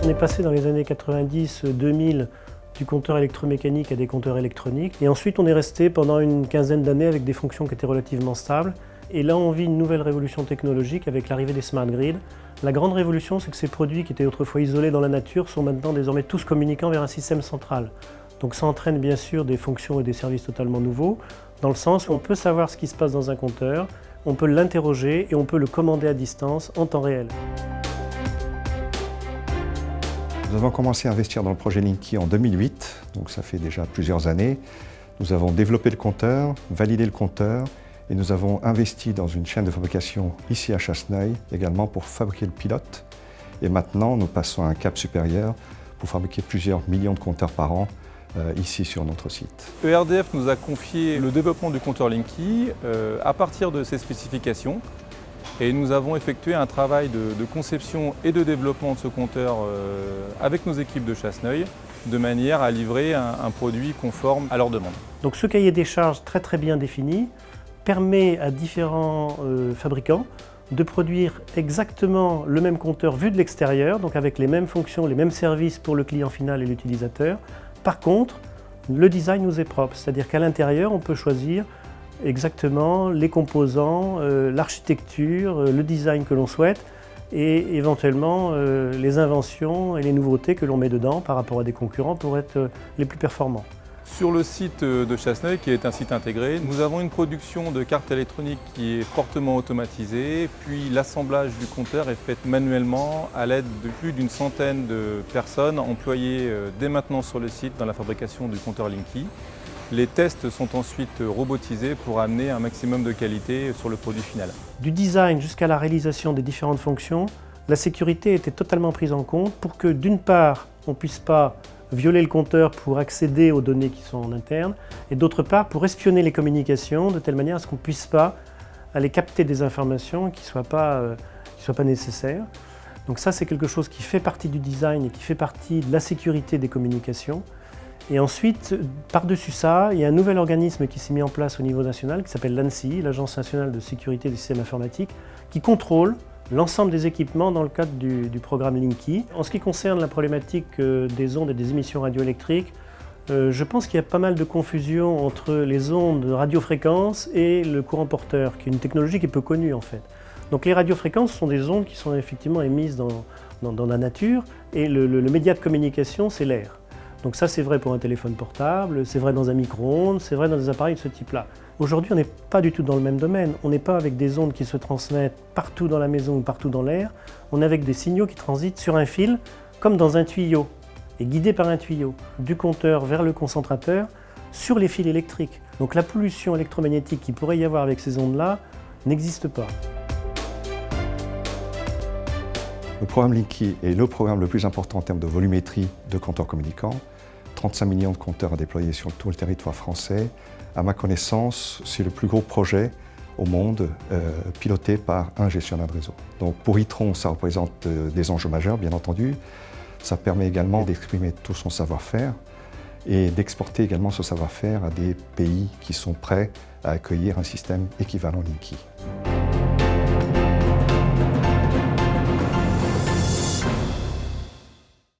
On est passé dans les années 90-2000 du compteur électromécanique à des compteurs électroniques. Et ensuite, on est resté pendant une quinzaine d'années avec des fonctions qui étaient relativement stables. Et là, on vit une nouvelle révolution technologique avec l'arrivée des smart grids. La grande révolution, c'est que ces produits qui étaient autrefois isolés dans la nature sont maintenant désormais tous communiquant vers un système central. Donc ça entraîne bien sûr des fonctions et des services totalement nouveaux, dans le sens où on peut savoir ce qui se passe dans un compteur, on peut l'interroger et on peut le commander à distance en temps réel. Nous avons commencé à investir dans le projet Linky en 2008, donc ça fait déjà plusieurs années. Nous avons développé le compteur, validé le compteur et nous avons investi dans une chaîne de fabrication ici à Chasseneuil également pour fabriquer le pilote. Et maintenant, nous passons à un cap supérieur pour fabriquer plusieurs millions de compteurs par an ici sur notre site. ERDF nous a confié le développement du compteur Linky à partir de ses spécifications. Et nous avons effectué un travail de conception et de développement de ce compteur avec nos équipes de Chasseneuil, de manière à livrer un produit conforme à leurs demandes. Donc ce cahier des charges très bien défini permet à différents fabricants de produire exactement le même compteur vu de l'extérieur, donc avec les mêmes fonctions, les mêmes services pour le client final et l'utilisateur. Par contre, le design nous est propre, c'est-à-dire qu'à l'intérieur, on peut choisir exactement les composants, l'architecture, le design que l'on souhaite et éventuellement les inventions et les nouveautés que l'on met dedans par rapport à des concurrents pour être les plus performants. Sur le site de Chasseneuil, qui est un site intégré, nous avons une production de cartes électroniques qui est fortement automatisée, puis l'assemblage du compteur est fait manuellement à l'aide de plus d'une centaine de personnes employées dès maintenant sur le site dans la fabrication du compteur Linky. Les tests sont ensuite robotisés pour amener un maximum de qualité sur le produit final. Du design jusqu'à la réalisation des différentes fonctions, la sécurité était totalement prise en compte pour que d'une part, on ne puisse pas violer le compteur pour accéder aux données qui sont en interne et d'autre part pour espionner les communications de telle manière à ce qu'on ne puisse pas aller capter des informations qui ne soient pas nécessaires. Donc ça, c'est quelque chose qui fait partie du design et qui fait partie de la sécurité des communications. Et ensuite, par-dessus ça, il y a un nouvel organisme qui s'est mis en place au niveau national qui s'appelle l'ANSSI, l'Agence nationale de sécurité des systèmes informatiques, qui contrôle l'ensemble des équipements dans le cadre du programme Linky. En ce qui concerne la problématique des ondes et des émissions radioélectriques, je pense qu'il y a pas mal de confusion entre les ondes radiofréquences et le courant porteur, qui est une technologie qui est peu connue en fait. Donc les radiofréquences sont des ondes qui sont effectivement émises dans la nature et le média de communication, c'est l'air. Donc ça, c'est vrai pour un téléphone portable, c'est vrai dans un micro-ondes, c'est vrai dans des appareils de ce type-là. Aujourd'hui, on n'est pas du tout dans le même domaine. On n'est pas avec des ondes qui se transmettent partout dans la maison ou partout dans l'air. On est avec des signaux qui transitent sur un fil, comme dans un tuyau, et guidés par un tuyau, du compteur vers le concentrateur, sur les fils électriques. Donc la pollution électromagnétique qu'il pourrait y avoir avec ces ondes-là n'existe pas. Le programme Linky est le programme le plus important en termes de volumétrie de compteurs communicants. 35 millions de compteurs à déployer sur tout le territoire français. À ma connaissance, c'est le plus gros projet au monde piloté par un gestionnaire de réseau. Donc pour Itron, ça représente des enjeux majeurs, bien entendu. Ça permet également d'exprimer tout son savoir-faire et d'exporter également ce savoir-faire à des pays qui sont prêts à accueillir un système équivalent Linky.